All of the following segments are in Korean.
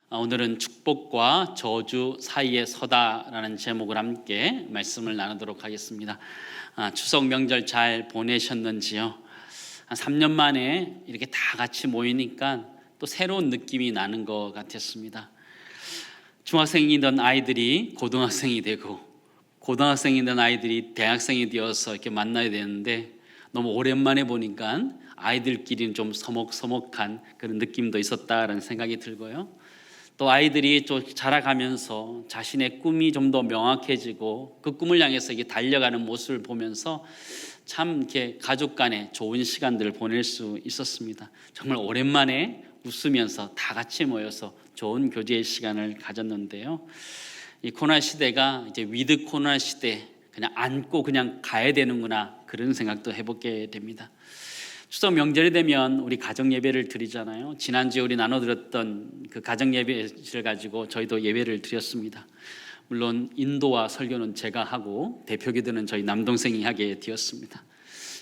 오늘은 축복과 저주 사이에 서다라는 제목을 함께 말씀을 나누도록 하겠습니다. 추석 명절 잘 보내셨는지요? 한 3년 만에 이렇게 다 같이 모이니까 또 새로운 느낌이 나는 것 같았습니다. 중학생이던 아이들이 고등학생이 되고 고등학생이던 아이들이 대학생이 되어서 이렇게 만나야 되는데 너무 오랜만에 보니까 아이들끼리는 좀 서먹서먹한 그런 느낌도 있었다라는 생각이 들고요. 또 아이들이 또 자라가면서 자신의 꿈이 좀 더 명확해지고 그 꿈을 향해서 이게 달려가는 모습을 보면서 참 이렇게 가족 간에 좋은 시간들을 보낼 수 있었습니다. 정말 오랜만에 웃으면서 다 같이 모여서 좋은 교제의 시간을 가졌는데요. 이 코로나 시대가 이제 위드 코로나 시대, 그냥 안고 그냥 가야 되는구나 그런 생각도 해보게 됩니다. 추석 명절이 되면 우리 가정 예배를 드리잖아요. 지난주에 우리 나눠드렸던 그 가정 예배를 가지고 저희도 예배를 드렸습니다. 물론 인도와 설교는 제가 하고 대표 기도는 저희 남동생이 하게 되었습니다.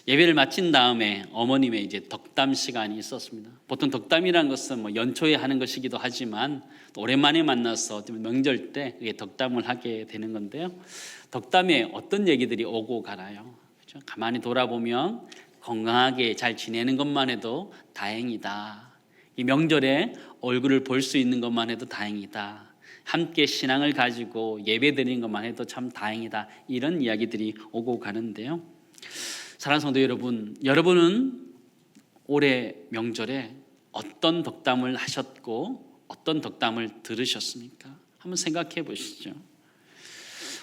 예배를 마친 다음에 어머님의 이제 덕담 시간이 있었습니다. 보통 덕담이라는 것은 뭐 연초에 하는 것이기도 하지만 또 오랜만에 만나서 명절 때 덕담을 하게 되는 건데요. 덕담에 어떤 얘기들이 오고 가나요? 그렇죠? 가만히 돌아보면 건강하게 잘 지내는 것만 해도 다행이다. 이 명절에 얼굴을 볼 수 있는 것만 해도 다행이다. 함께 신앙을 가지고 예배 드리는 것만 해도 참 다행이다. 이런 이야기들이 오고 가는데요. 사랑하는 성도 여러분, 여러분은 올해 명절에 어떤 덕담을 하셨고 어떤 덕담을 들으셨습니까? 한번 생각해 보시죠.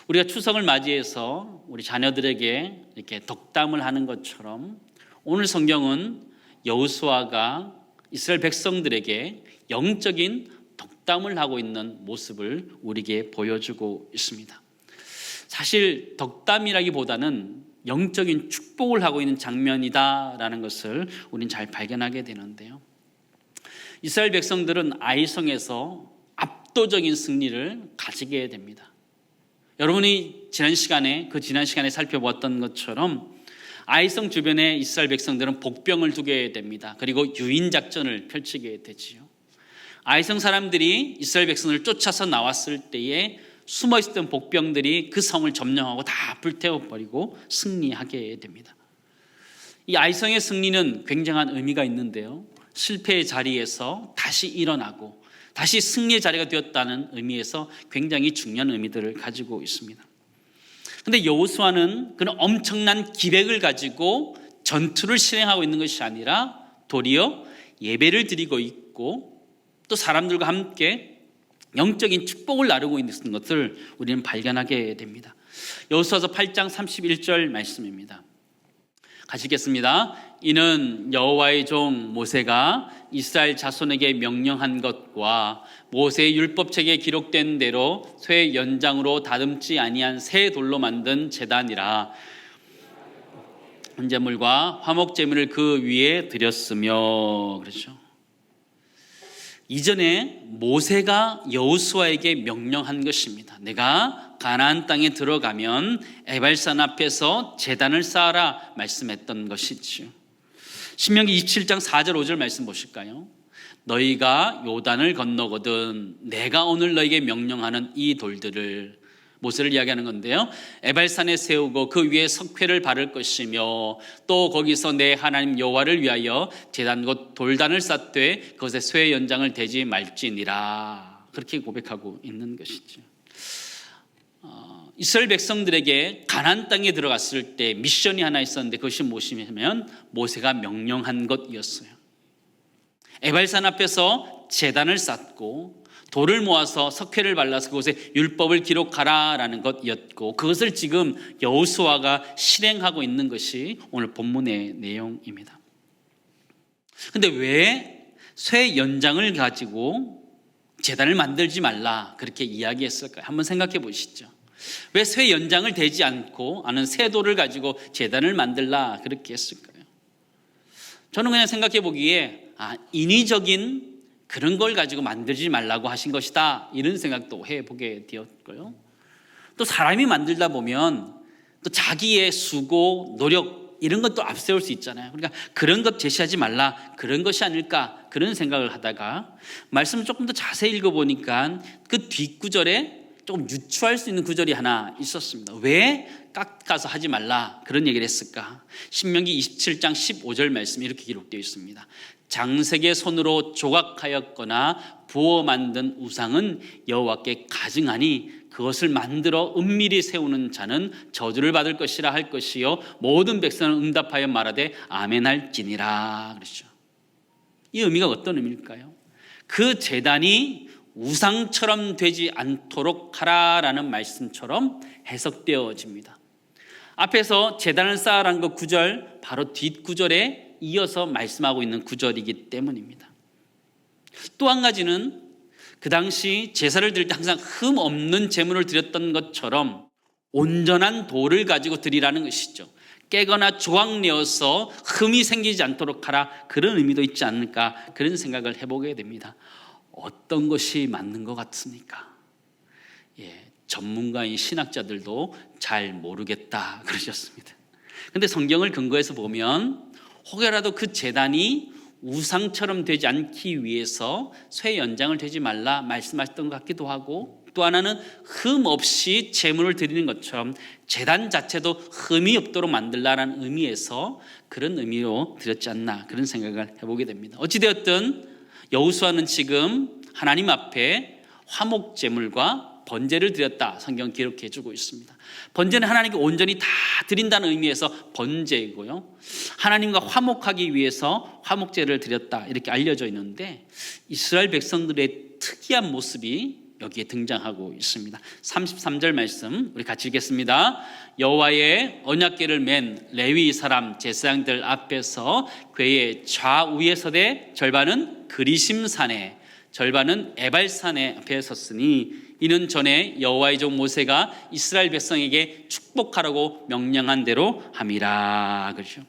우리가 추석을 맞이해서 우리 자녀들에게 이렇게 덕담을 하는 것처럼 오늘 성경은 여호수아가 이스라엘 백성들에게 영적인 덕담을 하고 있는 모습을 우리에게 보여주고 있습니다. 사실 덕담이라기보다는 영적인 축복을 하고 있는 장면이다라는 것을 우리는 잘 발견하게 되는데요. 이스라엘 백성들은 아이성에서 압도적인 승리를 가지게 됩니다. 여러분이 지난 시간에 살펴보았던 것처럼 아이성 주변에 이스라엘 백성들은 복병을 두게 됩니다. 그리고 유인작전을 펼치게 되지요. 아이성 사람들이 이스라엘 백성을 쫓아서 나왔을 때에 숨어있던 복병들이 그 성을 점령하고 다 불태워버리고 승리하게 됩니다. 이 아이성의 승리는 굉장한 의미가 있는데요. 실패의 자리에서 다시 일어나고 다시 승리의 자리가 되었다는 의미에서 굉장히 중요한 의미들을 가지고 있습니다. 그런데 여호수아는 그런 엄청난 기백을 가지고 전투를 실행하고 있는 것이 아니라 도리어 예배를 드리고 있고 또 사람들과 함께 영적인 축복을 나누고 있는 것을 우리는 발견하게 됩니다. 여호수아서 8장 31절 말씀입니다. 가시겠습니다. 이는 여호와의 종 모세가 이스라엘 자손에게 명령한 것과 모세의 율법책에 기록된 대로 쇠 연장으로 다듬지 아니한 새 돌로 만든 제단이라 번제물과 화목제물을 그 위에 드렸으며. 그렇죠. 이전에 모세가 여호수아에게 명령한 것입니다. 내가 가나안 땅에 들어가면 에발산 앞에서 제단을 쌓아라 말씀했던 것이죠. 신명기 27장 4절 5절 말씀 보실까요? 너희가 요단을 건너거든 내가 오늘 너희에게 명령하는 이 돌들을, 모세를 이야기하는 건데요, 에발산에 세우고 그 위에 석회를 바를 것이며 또 거기서 내 하나님 여호와를 위하여 제단 곧 돌단을 쌓되 그것에 쇠 연장을 대지 말지니라. 그렇게 고백하고 있는 것이죠. 이스라엘 백성들에게 가나안 땅에 들어갔을 때 미션이 하나 있었는데 그것이 무엇이냐면 모세가 명령한 것이었어요. 에발산 앞에서 제단을 쌓고 돌을 모아서 석회를 발라서 그곳에 율법을 기록하라라는 것이었고, 그것을 지금 여호수아가 실행하고 있는 것이 오늘 본문의 내용입니다. 그런데 왜 쇠 연장을 가지고 제단을 만들지 말라 그렇게 이야기했을까요? 한번 생각해 보시죠. 왜 쇠 연장을 대지 않고 아는 새 돌을 가지고 제단을 만들라 그렇게 했을까요? 저는 그냥 생각해 보기에 인위적인 그런 걸 가지고 만들지 말라고 하신 것이다 이런 생각도 해보게 되었고요. 또 사람이 만들다 보면 또 자기의 수고, 노력 이런 것도 앞세울 수 있잖아요. 그러니까 그런 것 제시하지 말라, 그런 것이 아닐까, 그런 생각을 하다가 말씀을 조금 더 자세히 읽어보니까 그 뒷구절에 조금 유추할 수 있는 구절이 하나 있었습니다. 왜 깎아서 하지 말라 그런 얘기를 했을까? 신명기 27장 15절 말씀이 이렇게 기록되어 있습니다. 장색의 손으로 조각하였거나 부어 만든 우상은 여호와께 가증하니 그것을 만들어 은밀히 세우는 자는 저주를 받을 것이라 할 것이요 모든 백성은 응답하여 말하되 아멘할지니라 그러죠. 이 의미가 어떤 의미일까요? 그 제단이 우상처럼 되지 않도록 하라라는 말씀처럼 해석되어집니다. 앞에서 제단을 쌓으라는 그 구절, 바로 뒷구절에 이어서 말씀하고 있는 구절이기 때문입니다. 또 한 가지는 그 당시 제사를 드릴 때 항상 흠 없는 제물을 드렸던 것처럼 온전한 돌을 가지고 드리라는 것이죠. 깨거나 조각내어서 흠이 생기지 않도록 하라, 그런 의미도 있지 않을까, 그런 생각을 해보게 됩니다. 어떤 것이 맞는 것 같습니까? 전문가인 신학자들도 잘 모르겠다 그러셨습니다. 그런데 성경을 근거해서 보면 혹여라도 그 제단이 우상처럼 되지 않기 위해서 쇠 연장을 되지 말라 말씀하셨던 것 같기도 하고, 또 하나는 흠 없이 제물을 드리는 것처럼 제단 자체도 흠이 없도록 만들라라는 의미에서 그런 의미로 드렸지 않나, 그런 생각을 해보게 됩니다. 어찌되었든 여호수아는 지금 하나님 앞에 화목 제물과 번제를 드렸다 성경 기록해 주고 있습니다. 번제는 하나님께 온전히 다 드린다는 의미에서 번제이고요, 하나님과 화목하기 위해서 화목제를 드렸다 이렇게 알려져 있는데, 이스라엘 백성들의 특이한 모습이 여기에 등장하고 있습니다. 33절 말씀 우리 같이 읽겠습니다. 여호와의 언약궤를 맨 레위 사람 제사장들 앞에서 궤의 좌우에 서되 절반은 그리심산에 절반은 에발산에 앞에 섰으니 이는 전에 여호와의 종 모세가 이스라엘 백성에게 축복하라고 명령한 대로 함이라 그렇죠.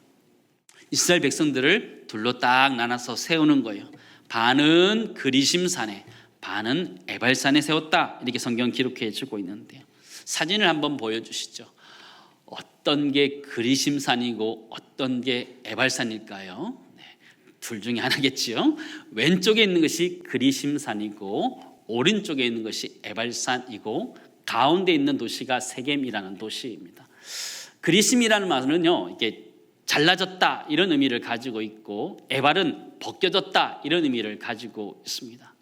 이스라엘 백성들을 둘로 딱 나눠서 세우는 거예요. 반은 그리심산에, 반은 에발산에 세웠다, 이렇게 성경 기록해 주고 있는데요. 사진을 한번 보여주시죠. 어떤 게 그리심산이고 어떤 게 에발산일까요? 둘 중에 하나겠지요. 왼쪽에 있는 것이 그리심산이고 오른쪽에 있는 것이 에발산이고 가운데 있는 도시가 세겜이라는 도시입니다. 그리심이라는 말은요, 이게 잘라졌다 이런 의미를 가지고 있고, 에발은 벗겨졌다 이런 의미를 가지고 있습니다.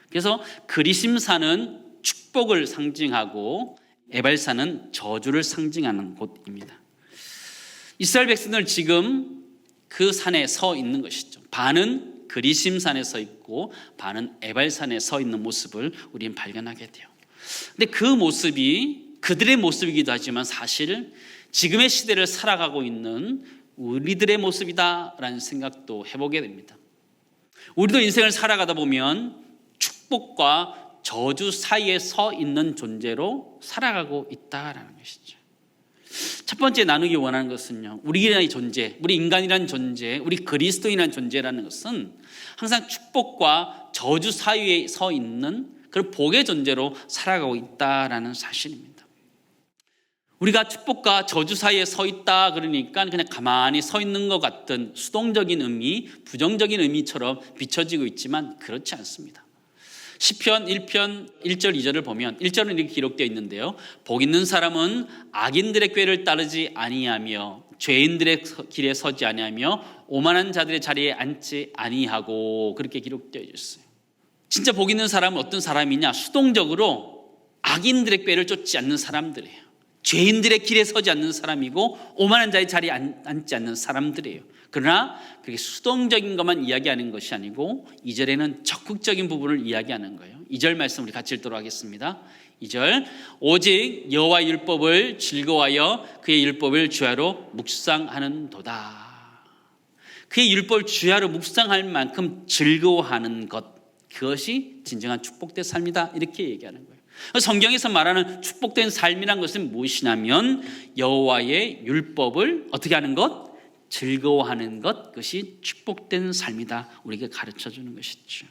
그래서 그리심산은 축복을 상징하고 에발산은 저주를 상징하는 곳입니다. 이스라엘 백성들 지금 그 산에 서 있는 것이죠. 반은 그리심산에 서 있고 반은 에발산에 서 있는 모습을 우리는 발견하게 돼요. 근데 그 모습이 그들의 모습이기도 하지만 사실 지금의 시대를 살아가고 있는 우리들의 모습이다라는 생각도 해보게 됩니다. 우리도 인생을 살아가다 보면 축복과 저주 사이에 서 있는 존재로 살아가고 있다라는 것이죠. 첫 번째 나누기 원하는 것은요, 우리의 존재, 우리 인간이라는 존재, 우리 그리스도인이라는 존재라는 것은 항상 축복과 저주 사이에 서 있는 그런 복의 존재로 살아가고 있다라는 사실입니다. 우리가 축복과 저주 사이에 서 있다 그러니까 그냥 가만히 서 있는 것 같은 수동적인 의미, 부정적인 의미처럼 비춰지고 있지만 그렇지 않습니다. 시편 1편 1절 2절을 보면 1절은 이렇게 기록되어 있는데요, 복 있는 사람은 악인들의 꾀를 따르지 아니하며 죄인들의 길에 서지 아니하며 오만한 자들의 자리에 앉지 아니하고, 그렇게 기록되어 있어요. 진짜 복 있는 사람은 어떤 사람이냐? 수동적으로 악인들의 꾀를 쫓지 않는 사람들이에요. 죄인들의 길에 서지 않는 사람이고 오만한 자의 자리에 앉지 않는 사람들이에요. 그러나 그게 수동적인 것만 이야기하는 것이 아니고 2절에는 적극적인 부분을 이야기하는 거예요. 2절 말씀 우리 같이 읽도록 하겠습니다. 2절, 오직 여호와의 율법을 즐거워하여 그의 율법을 주야로 묵상하는도다. 그의 율법을 주야로 묵상할 만큼 즐거워하는 것, 그것이 진정한 축복된 삶이다, 이렇게 얘기하는 거예요. 성경에서 말하는 축복된 삶이란 것은 무엇이냐면 여호와의 율법을 어떻게 하는 것? 즐거워하는 것, 그것이 축복된 삶이다, 우리에게 가르쳐주는 것이죠.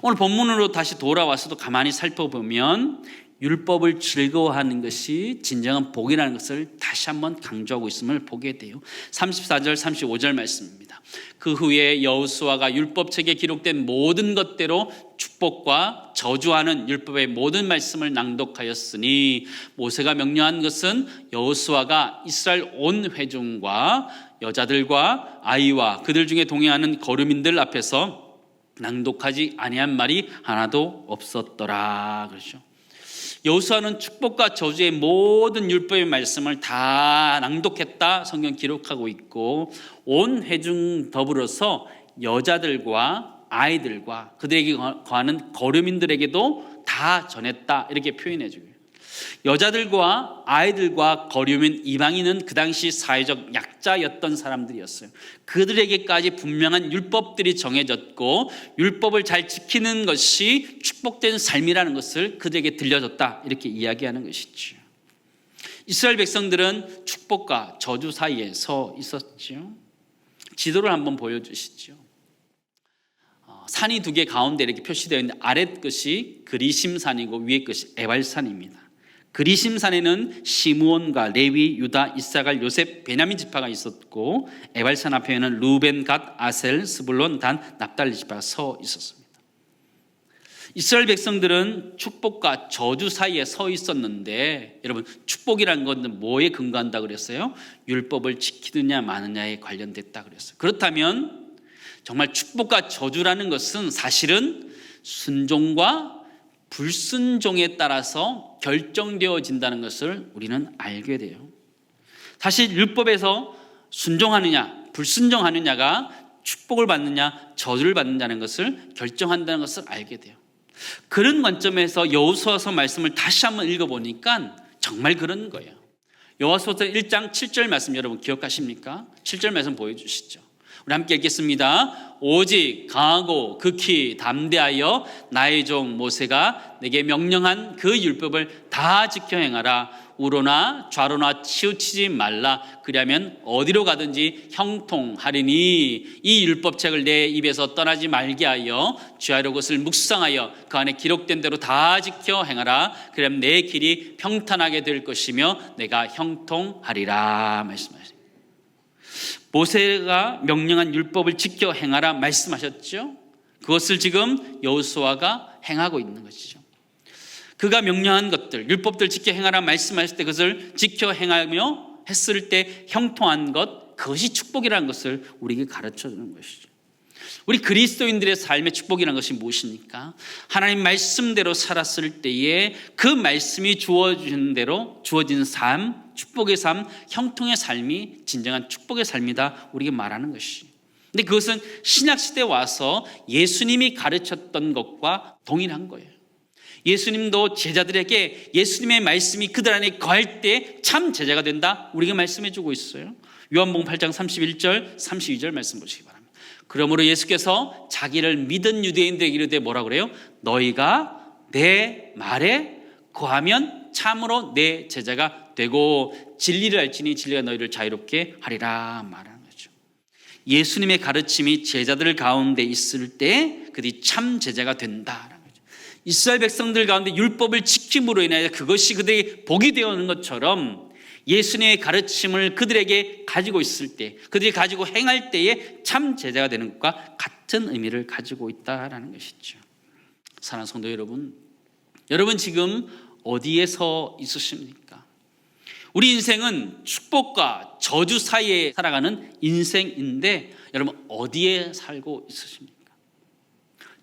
오늘 본문으로 다시 돌아와서도 가만히 살펴보면 율법을 즐거워하는 것이 진정한 복이라는 것을 다시 한번 강조하고 있음을 보게 돼요. 34절 35절 말씀입니다. 그 후에 여호수아가 율법책에 기록된 모든 것대로 축복과 저주하는 율법의 모든 말씀을 낭독하였으니 모세가 명령한 것은 여호수아가 이스라엘 온 회중과 여자들과 아이와 그들 중에 동행하는 거류민들 앞에서 낭독하지 아니한 말이 하나도 없었더라. 그렇죠. 여호수아는 축복과 저주의 모든 율법의 말씀을 다 낭독했다 성경 기록하고 있고, 온 회중 더불어서 여자들과 아이들과 그들에게 거하는 거류민들에게도 다 전했다 이렇게 표현해 주고요. 여자들과 아이들과 거류민 이방인은 그 당시 사회적 약자였던 사람들이었어요. 그들에게까지 분명한 율법들이 정해졌고 율법을 잘 지키는 것이 축복된 삶이라는 것을 그들에게 들려줬다 이렇게 이야기하는 것이죠. 이스라엘 백성들은 축복과 저주 사이에 서 있었죠. 지도를 한번 보여주시죠. 산이 두 개 가운데 이렇게 표시되어 있는데 아랫 것이 그리심산이고 위에 것이 에발산입니다. 그리심산에는 시므온과 레위, 유다, 이사갈, 요셉, 베냐민 지파가 있었고, 에발산 앞에는 루벤, 갓, 아셀, 스불론, 단, 납달리 지파가 서 있었습니다. 이스라엘 백성들은 축복과 저주 사이에 서 있었는데, 여러분 축복이란 건 뭐에 근거한다 그랬어요? 율법을 지키느냐 마느냐에 관련됐다 그랬어요. 그렇다면 정말 축복과 저주라는 것은 사실은 순종과 불순종에 따라서 결정되어진다는 것을 우리는 알게 돼요. 사실 율법에서 순종하느냐 불순종하느냐가 축복을 받느냐 저주를 받느냐는 것을 결정한다는 것을 알게 돼요. 그런 관점에서 여호수아서 말씀을 다시 한번 읽어보니까 정말 그런 거예요. 여호수아서 1장 7절 말씀 여러분 기억하십니까? 7절 말씀 보여주시죠. 우리 함께 읽겠습니다. 오직 강하고 극히 담대하여 나의 종 모세가 내게 명령한 그 율법을 다 지켜 행하라. 우로나 좌로나 치우치지 말라. 그리하면 어디로 가든지 형통하리니 이 율법책을 내 입에서 떠나지 말게 하여 주야로 그것을 묵상하여 그 안에 기록된 대로 다 지켜 행하라. 그러면 내 길이 평탄하게 될 것이며 내가 형통하리라 말씀하셨습니다. 모세가 명령한 율법을 지켜 행하라 말씀하셨죠. 그것을 지금 여호수아가 행하고 있는 것이죠. 그가 명령한 것들, 율법들 지켜 행하라 말씀하실 때 그것을 지켜 행하며 했을 때 형통한 것, 그것이 축복이라는 것을 우리에게 가르쳐 주는 것이죠. 우리 그리스도인들의 삶의 축복이라는 것이 무엇입니까? 하나님 말씀대로 살았을 때에 그 말씀이 주어진 대로 주어진 삶, 축복의 삶, 형통의 삶이 진정한 축복의 삶이다 우리에게 말하는 것이. 근데 그것은 신약시대에 와서 예수님이 가르쳤던 것과 동일한 거예요. 예수님도 제자들에게 예수님의 말씀이 그들 안에 거할 때 참 제자가 된다 우리에게 말씀해 주고 있어요. 요한복음 8장 31절 32절 말씀 보시기 바랍니다. 그러므로 예수께서 자기를 믿은 유대인들에게 이르되 뭐라 그래요? 너희가 내 말에 거하면 참으로 내 제자가 되고 진리를 알지니 진리가 너희를 자유롭게 하리라 말하는 거죠. 예수님의 가르침이 제자들 가운데 있을 때 그들이 참 제자가 된다라는 거죠. 이스라엘 백성들 가운데 율법을 지킴으로 인하여 그것이 그들에게 복이 되어오는 것처럼 예수님의 가르침을 그들에게 가지고 있을 때, 그들이 가지고 행할 때에 참 제자가 되는 것과 같은 의미를 가지고 있다라는 것이죠. 사랑하는 성도 여러분, 여러분 지금 어디에 서 있으십니까? 우리 인생은 축복과 저주 사이에 살아가는 인생인데 여러분 어디에 살고 있으십니까?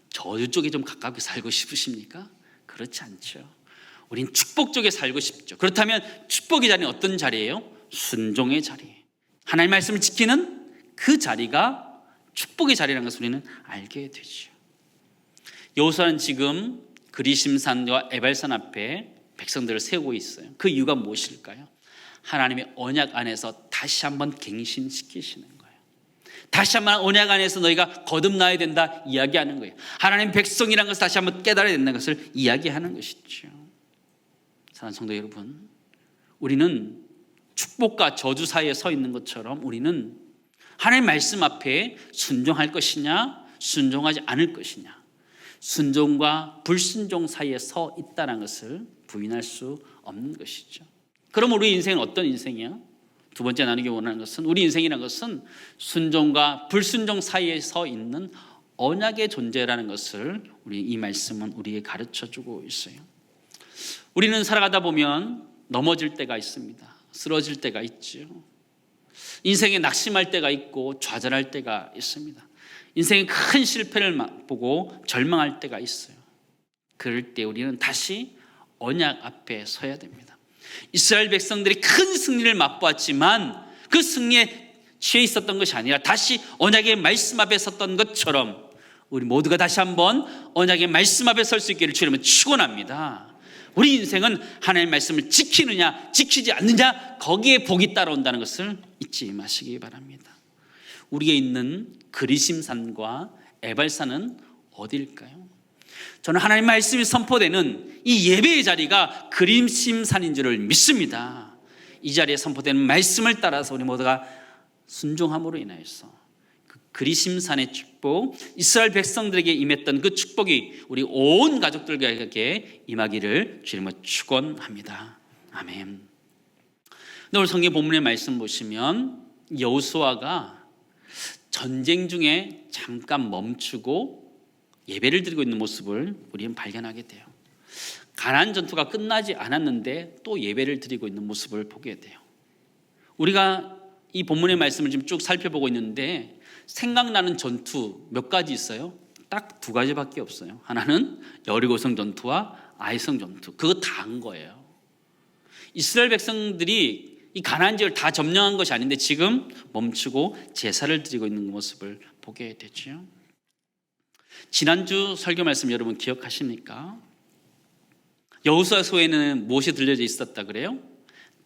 저주 쪽에 좀 가깝게 살고 싶으십니까? 그렇지 않죠. 우린 축복 쪽에 살고 싶죠. 그렇다면 축복의 자리는 어떤 자리예요? 순종의 자리예요. 하나님의 말씀을 지키는 그 자리가 축복의 자리라는 것을 우리는 알게 되죠. 여호수아는 지금 그리심산과 에발산 앞에 백성들을 세우고 있어요. 그 이유가 무엇일까요? 하나님의 언약 안에서 다시 한번 갱신시키시는 거예요. 다시 한번 언약 안에서 너희가 거듭나야 된다 이야기하는 거예요. 하나님 백성이라는 것을 다시 한번 깨달아야 된다는 것을 이야기하는 것이죠. 사랑하는 성도 여러분, 우리는 축복과 저주 사이에 서 있는 것처럼 우리는 하나님의 말씀 앞에 순종할 것이냐 순종하지 않을 것이냐, 순종과 불순종 사이에 서 있다는 것을 부인할 수 없는 것이죠. 그럼 우리 인생은 어떤 인생이야? 두 번째 나누기 원하는 것은 우리 인생이라는 것은 순종과 불순종 사이에 서 있는 언약의 존재라는 것을 우리 이 말씀은 우리에게 가르쳐주고 있어요. 우리는 살아가다 보면 넘어질 때가 있습니다. 쓰러질 때가 있죠. 인생에 낙심할 때가 있고 좌절할 때가 있습니다. 인생의 큰 실패를 맛보고 절망할 때가 있어요. 그럴 때 우리는 다시 언약 앞에 서야 됩니다. 이스라엘 백성들이 큰 승리를 맛보았지만 그 승리에 취해 있었던 것이 아니라 다시 언약의 말씀 앞에 섰던 것처럼 우리 모두가 다시 한번 언약의 말씀 앞에 설 수 있기를 주님은 축원합니다. 우리 인생은 하나님의 말씀을 지키느냐 지키지 않느냐 거기에 복이 따라온다는 것을 잊지 마시기 바랍니다. 우리에 있는 그리심산과 에발산은 어디일까요? 저는 하나님 말씀이 선포되는 이 예배의 자리가 그리심산인 줄을 믿습니다. 이 자리에 선포되는 말씀을 따라서 우리 모두가 순종함으로 인하여서 그 그리심산의 축복, 이스라엘 백성들에게 임했던 그 축복이 우리 온 가족들에게 임하기를 주님은 축원합니다. 아멘. 오늘 성경 본문의 말씀 보시면 여호수아가 전쟁 중에 잠깐 멈추고 예배를 드리고 있는 모습을 우리는 발견하게 돼요. 가나안 전투가 끝나지 않았는데 또 예배를 드리고 있는 모습을 보게 돼요. 우리가 이 본문의 말씀을 지금 쭉 살펴보고 있는데 생각나는 전투 몇 가지 있어요? 딱 두 가지밖에 없어요. 하나는 여리고성 전투와 아이성 전투. 그거 다 한 거예요. 이스라엘 백성들이 이 가나안 지역을 다 점령한 것이 아닌데 지금 멈추고 제사를 드리고 있는 모습을 보게 되죠. 지난주 설교 말씀 여러분 기억하십니까? 여호수아서에는 무엇이 들려져 있었다 그래요?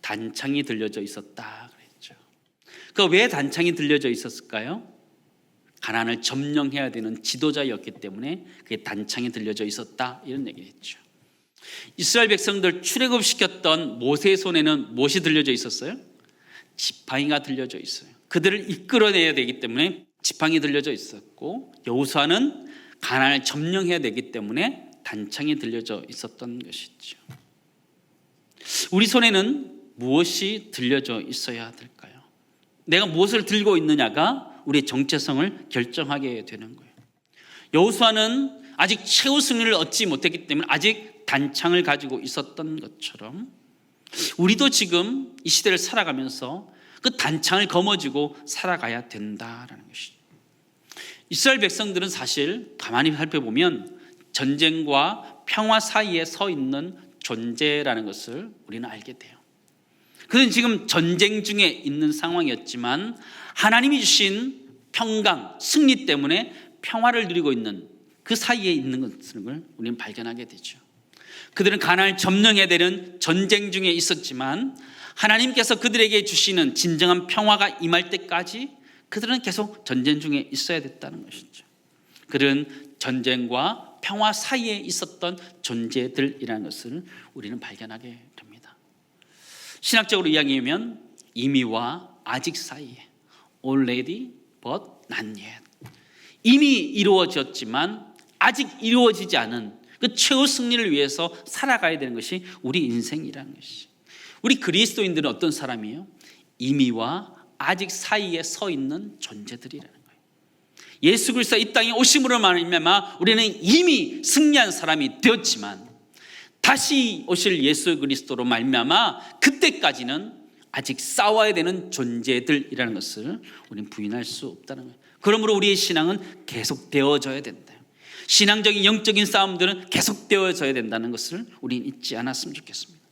단창이 들려져 있었다 그랬죠. 그 왜 단창이 들려져 있었을까요? 가나안을 점령해야 되는 지도자였기 때문에 그게 단창이 들려져 있었다 이런 얘기를 했죠. 이스라엘 백성들 출애굽시켰던 모세의 손에는 무엇이 들려져 있었어요? 지팡이가 들려져 있어요. 그들을 이끌어내야 되기 때문에 지팡이 들려져 있었고, 여호수아는 가나안을 점령해야 되기 때문에 단창이 들려져 있었던 것이죠. 우리 손에는 무엇이 들려져 있어야 될까요? 내가 무엇을 들고 있느냐가 우리의 정체성을 결정하게 되는 거예요. 여호수아는 아직 최후 승리를 얻지 못했기 때문에 아직 단창을 가지고 있었던 것처럼 우리도 지금 이 시대를 살아가면서 그 단창을 거머쥐고 살아가야 된다라는 것이죠. 이스라엘 백성들은 사실 가만히 살펴보면 전쟁과 평화 사이에 서 있는 존재라는 것을 우리는 알게 돼요. 그는 지금 전쟁 중에 있는 상황이었지만 하나님이 주신 평강, 승리 때문에 평화를 누리고 있는 그 사이에 있는 것을 우리는 발견하게 되죠. 그들은 가나안을 점령해야 되는 전쟁 중에 있었지만 하나님께서 그들에게 주시는 진정한 평화가 임할 때까지 그들은 계속 전쟁 중에 있어야 됐다는 것이죠. 그들은 전쟁과 평화 사이에 있었던 존재들이라는 것을 우리는 발견하게 됩니다. 신학적으로 이야기하면 이미와 아직 사이에 already but not yet, 이미 이루어졌지만 아직 이루어지지 않은 그 최후 승리를 위해서 살아가야 되는 것이 우리 인생이라는 것이. 우리 그리스도인들은 어떤 사람이에요? 이미와 아직 사이에 서 있는 존재들이라는 거예요. 예수 그리스도 이 땅에 오심으로 말미암아 우리는 이미 승리한 사람이 되었지만 다시 오실 예수 그리스도로 말미암아 그때까지는 아직 싸워야 되는 존재들이라는 것을 우리는 부인할 수 없다는 거예요. 그러므로 우리의 신앙은 계속되어져야 된다. 신앙적인 영적인 싸움들은 계속되어져야 된다는 것을 우리는 잊지 않았으면 좋겠습니다.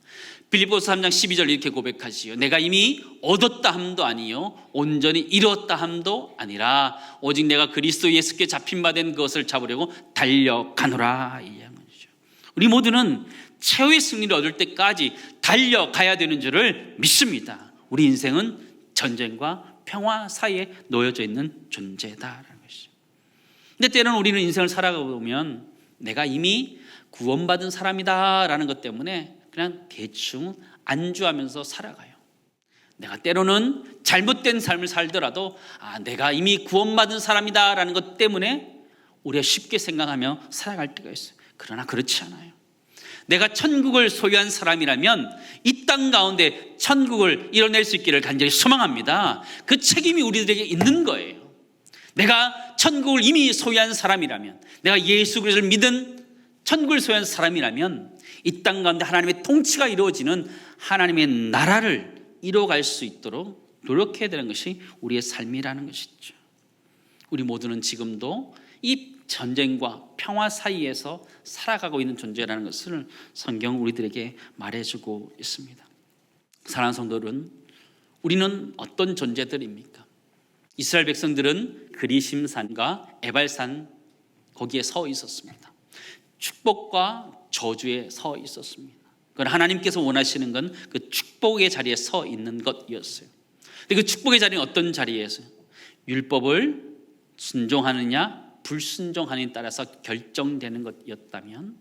빌립보서 3장 12절 이렇게 고백하지요. 내가 이미 얻었다 함도 아니요 온전히 이루었다 함도 아니라 오직 내가 그리스도 예수께 잡힌 바 된 것을 잡으려고 달려가노라. 이 양이죠. 우리 모두는 최후의 승리를 얻을 때까지 달려가야 되는 줄을 믿습니다. 우리 인생은 전쟁과 평화 사이에 놓여져 있는 존재다라는 것이죠. 근데 때로는 우리는 인생을 살아가 보면 내가 이미 구원받은 사람이다라는 것 때문에 그냥 대충 안주하면서 살아가요. 내가 때로는 잘못된 삶을 살더라도 내가 이미 구원받은 사람이다라는 것 때문에 우리가 쉽게 생각하며 살아갈 때가 있어요. 그러나 그렇지 않아요. 내가 천국을 소유한 사람이라면 이 땅 가운데 천국을 이뤄낼 수 있기를 간절히 소망합니다. 그 책임이 우리들에게 있는 거예요. 내가 천국을 이미 소유한 사람이라면, 내가 예수 그리스도를 믿은 천국을 소유한 사람이라면 이 땅 가운데 하나님의 통치가 이루어지는 하나님의 나라를 이뤄갈 수 있도록 노력해야 되는 것이 우리의 삶이라는 것이죠. 우리 모두는 지금도 이 전쟁과 평화 사이에서 살아가고 있는 존재라는 것을 성경 우리들에게 말해주고 있습니다. 사랑하는 성도들은, 우리는 어떤 존재들입니까? 이스라엘 백성들은 그리심산과 에발산 거기에 서 있었습니다. 축복과 저주에 서 있었습니다. 그건 하나님께서 원하시는 건 그 축복의 자리에 서 있는 것이었어요. 근데 그 축복의 자리는 어떤 자리에서요? 율법을 순종하느냐 불순종하느냐에 따라서 결정되는 것이었다면,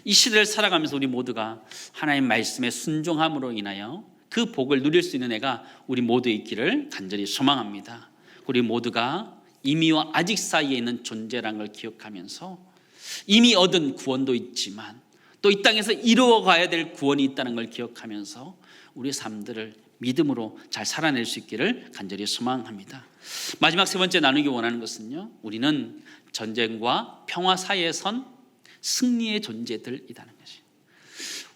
이 시대를 살아가면서 우리 모두가 하나님의 말씀에 순종함으로 인하여 그 복을 누릴 수 있는 애가 우리 모두 있기를 간절히 소망합니다. 우리 모두가 이미와 아직 사이에 있는 존재라는 걸 기억하면서 이미 얻은 구원도 있지만 또 이 땅에서 이루어가야 될 구원이 있다는 걸 기억하면서 우리의 삶들을 믿음으로 잘 살아낼 수 있기를 간절히 소망합니다. 마지막 세 번째 나누기 원하는 것은요, 우리는 전쟁과 평화 사이에 선 승리의 존재들이라는 것이에요.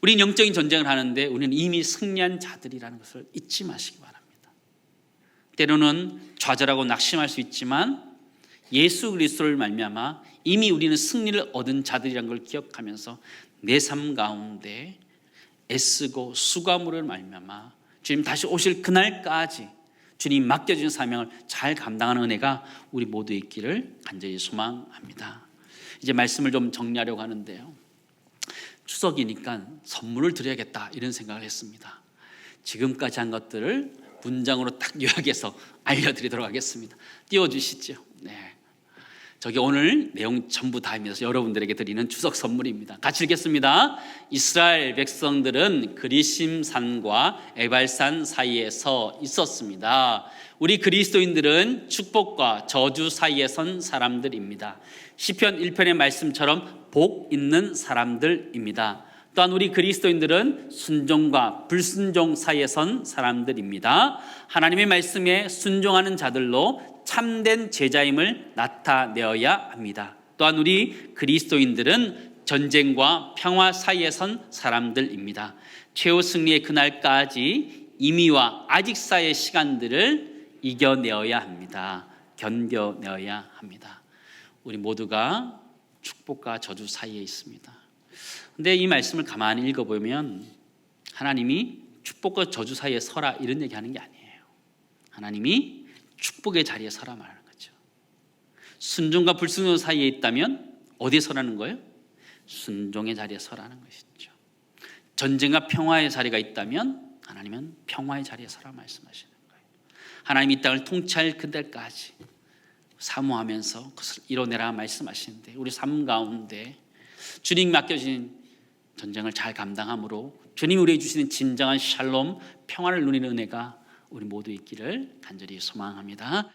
우리는 영적인 전쟁을 하는데 우리는 이미 승리한 자들이라는 것을 잊지 마시기 바랍니다. 때로는 좌절하고 낙심할 수 있지만 예수 그리스도를 말미암아 이미 우리는 승리를 얻은 자들이라는 걸 기억하면서 내 삶 가운데 애쓰고 수고함으로 말미암아 주님 다시 오실 그날까지 주님 맡겨주신 사명을 잘 감당하는 은혜가 우리 모두 있기를 간절히 소망합니다. 이제 말씀을 좀 정리하려고 하는데요, 추석이니까 선물을 드려야겠다 이런 생각을 했습니다. 지금까지 한 것들을 문장으로 딱 요약해서 알려드리도록 하겠습니다. 띄워주시죠. 네. 저기 오늘 내용 전부 다입니다. 여러분들에게 드리는 추석 선물입니다. 같이 읽겠습니다. 이스라엘 백성들은 그리심산과 에발산 사이에 서 있었습니다. 우리 그리스도인들은 축복과 저주 사이에 선 사람들입니다. 시편 1편의 말씀처럼 복 있는 사람들입니다. 또한 우리 그리스도인들은 순종과 불순종 사이에 선 사람들입니다. 하나님의 말씀에 순종하는 자들로 참된 제자임을 나타내어야 합니다. 또한 우리 그리스도인들은 전쟁과 평화 사이에 선 사람들입니다. 최후 승리의 그날까지 이미와 아직 사이의 시간들을 이겨내어야 합니다. 견뎌내어야 합니다. 우리 모두가 축복과 저주 사이에 있습니다. 근데 이 말씀을 가만히 읽어보면 하나님이 축복과 저주 사이에 서라 이런 얘기하는 게 아니에요. 하나님이 축복의 자리에 서라 말하는 거죠. 순종과 불순종 사이에 있다면 어디에 서라는 거예요? 순종의 자리에 서라는 것이죠. 전쟁과 평화의 자리가 있다면 하나님은 평화의 자리에 서라 말씀하시는 거예요. 하나님이 이 땅을 통치할 그날까지 사모하면서 그것을 이뤄내라 말씀하시는데, 우리 삶 가운데 주님 맡겨진 전쟁을 잘 감당함으로 주님이 우리에게 주시는 진정한 샬롬 평화를 누리는 은혜가 우리 모두 있기를 간절히 소망합니다.